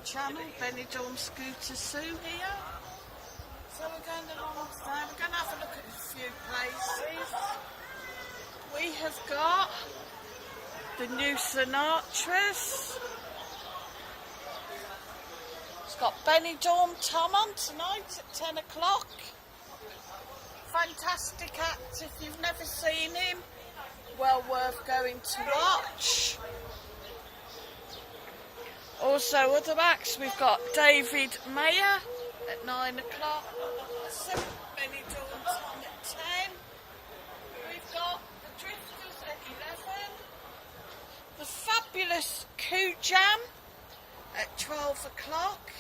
channel, BenidormscooterSue here. So we're going along today, we're going to have a look at a few places. We have got the new Sinatras. It's got Benidorm Tom on tonight at 10 o'clock. Fantastic act if you've never seen him. Well worth going to watch. Also other acts, we've got David Mayer at 9 o'clock. Benidorm Tom at 10. We've got the Drifters at 11. The fabulous Coo Jam at 12 o'clock.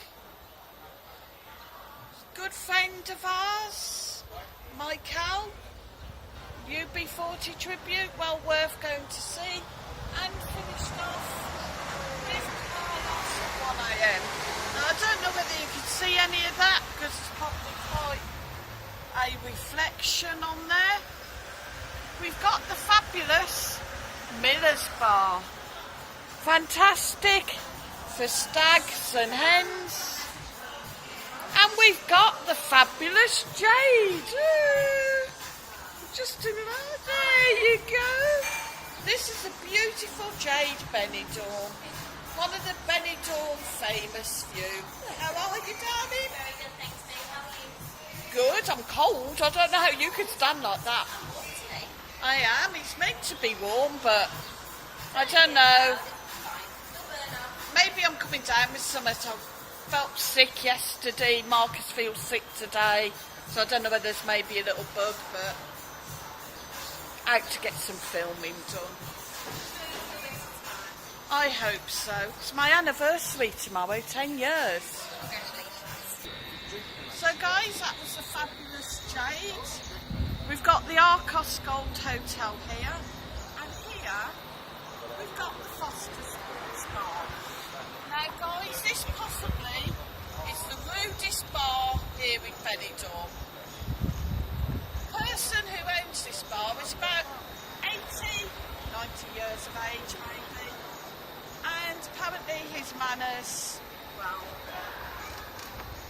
Good friend of ours, Michael, UB40 tribute, well worth going to see. And finished off with Carlos at 1 AM. Now I don't know whether you can see any of that because it's probably quite a reflection on there. We've got the fabulous Miller's Bar. Fantastic for stags and hens. And we've got the fabulous Jade. Ooh, just a minute, there you go. This is a beautiful Jade Benidorm. One of the Benidorm famous few. How are you, darling? Very good, thanks, Dave. How are you? Good, I'm cold. I don't know how you could stand like that. Today? I am. It's meant to be warm, but I don't know. Maybe I'm coming down with something. I felt sick yesterday. Marcus feels sick today. So I don't know whether there's maybe a little bug, but out to get some filming done. I hope so. It's my anniversary tomorrow, 10 years. Congratulations. So guys, that was the fabulous Jade. We've got the Arcos Gold Hotel here. And here, we've got the Foster Sports Bar. Now guys, this possibly is the rudest bar here in Benidorm. The person who owns this bar is about 80, 90 years of age maybe. And apparently his manners, well,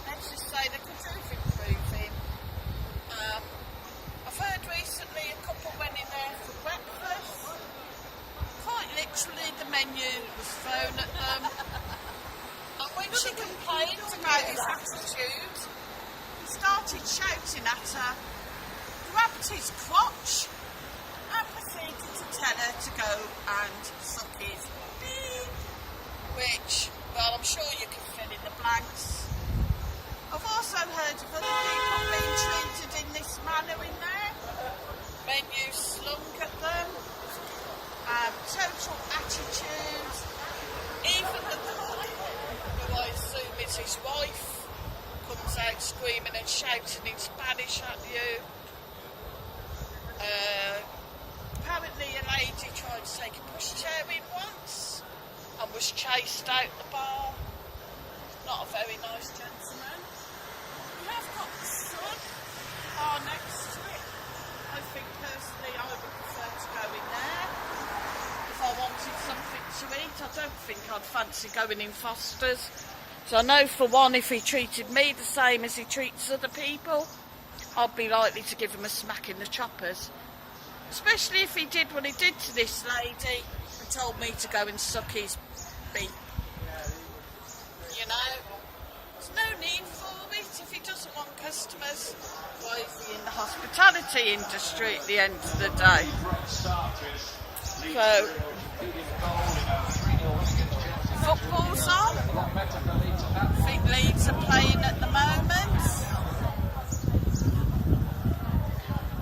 let's just say they could do with improving. I've heard recently a couple went in there for breakfast. Quite literally the menu was thrown at them. And when she complained about his attitude, he started shouting at her, grabbed his crotch and proceeded to tell her to go and suck his beep. Which, well, I'm sure you can fill in the blanks. I've also heard of other people being treated in this manner in there. Menus slung at them. Total attitude. Even the cook, who I assume is his wife, comes out screaming and shouting in Spanish at you. Apparently a lady tried to take a pushchair in once and was chased out the bar. Not a very nice gentleman. We have got the Sun bar next to it. I think personally I would prefer to go in there. If I wanted something to eat, I don't think I'd fancy going in Foster's. So I know for one, if he treated me the same as he treats other people, I'd be likely to give him a smack in the choppers. Especially if he did what he did to this lady and told me to go and suck his beak. You know, there's no need for it if he doesn't want customers. Why is he in the hospitality industry at the end of the day? So, football's on. I think Leeds are playing at the moment.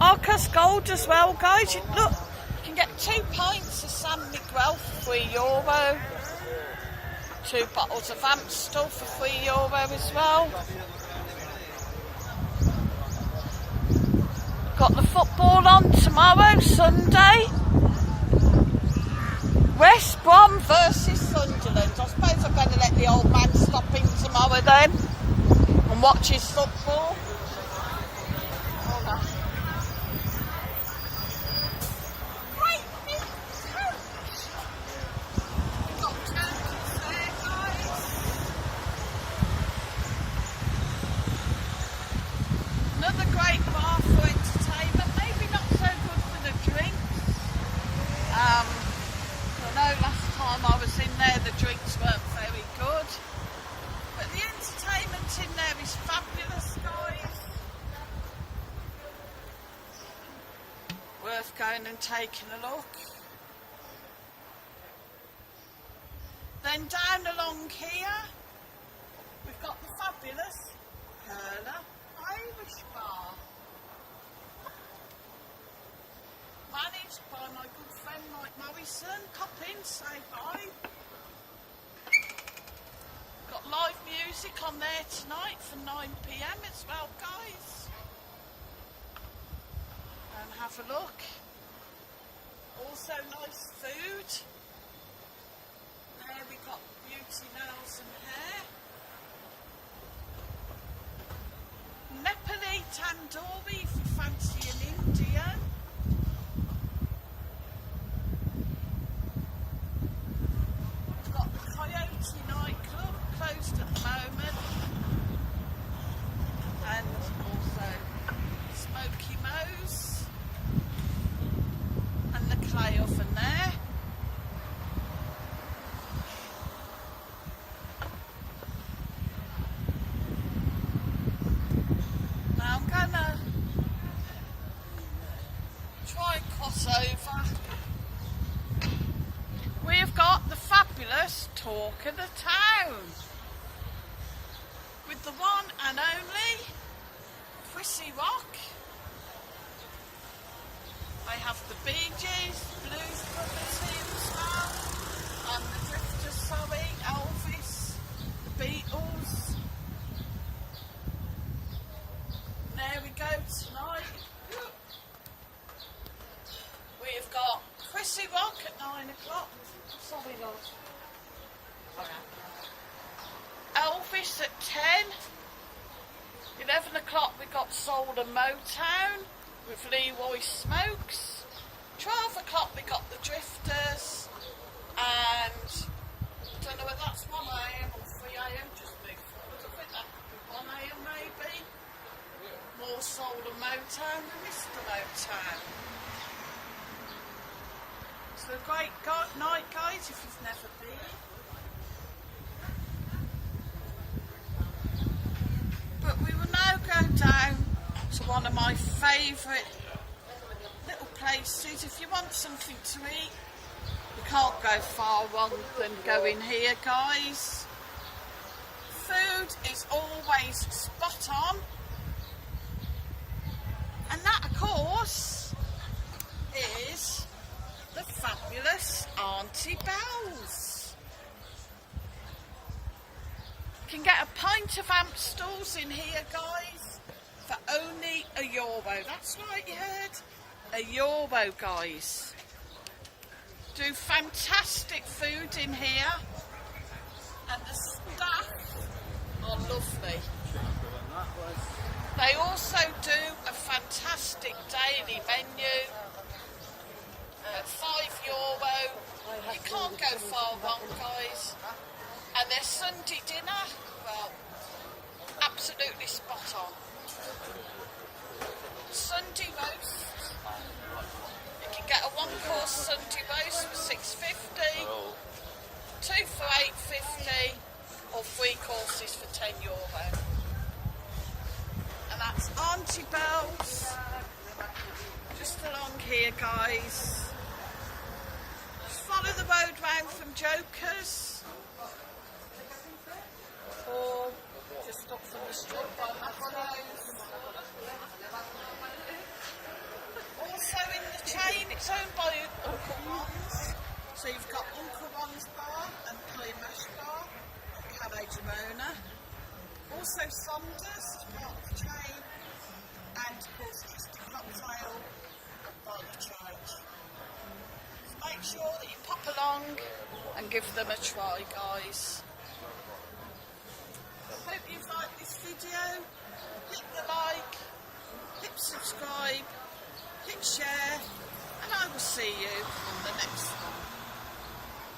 Arcos Gold as well, guys. Look, you can get 2 pints of San Miguel for €3. 2 bottles of Amstel for €3 as well. Got the football on tomorrow, Sunday. West Brom versus Sunderland. I suppose I'm going to let the old man stop in tomorrow then and watch his football. Oh no. Great big coach. We've got turkeys there, guys. in there, the drinks weren't very good. But the entertainment in there is fabulous, guys. Worth going and taking a look. Then down along here, we've got the fabulous Perla Irish Bar. Managed by my good friend Mike Morrison. Pop in, say hi. Got live music on there tonight for 9 PM as well, guys. And have a look. Also nice food. There we got beauty nails and hair. Nepali tandoori if you fancy an Indian. We've got the Coyote nightclub closed at the moment. And also Smoky Mo's. And the clay oven there. Now I'm gonna try and cross over. We've got the fabulous Talk of the Town with the one and only Chrissy Rock. They have the Bee Gees, Blues Brothers here as well, and the Drifters, sorry, Elvis, the Beatles. And there we go tonight. We've got Chrissy Rock at 9 o'clock. Sorry, love. Elvis at 10. 11 o'clock we got Soul and Motown with Leroy Smokes. 12 o'clock we got the Drifters, and I don't know whether that's 1 AM or 3 AM, just move forward. I think that could be 1 AM maybe. More Soul and Motown than Mr. Motown. So a great night, guys, if you've never been. But we will now go down to one of my favourite little places. If you want something to eat, you can't go far wrong than going here, guys. Food is always spot on. And that, of course, is the fabulous Auntie Belle's. You can get a pint of Amstels in here, guys, for only €1. That's right, you heard? €1, guys. Do fantastic food in here, and the staff are lovely. They also do a fantastic daily menu at €5. You can't go far wrong, guys. And their Sunday dinner, well, absolutely spot on. Sunday roast. You can get a 1-course Sunday roast for €6.50, 2 for €8.50, or 3 courses for €10. And that's Auntie Belle's. Just along here, guys. Just follow the road round from Joker's. Or just up from the street by Mathews. Also in the chain, it's owned by Uncle Ron's. So you've got Uncle Ron's Bar and Play Mash Bar at Calle Gemona. Also Saunders, part of the chain. And of course Easter Cocktail by the church. So make sure that you pop along and give them a try, guys. Hope you've liked this video. Hit the like, hit subscribe, hit share, and I will see you on the next one.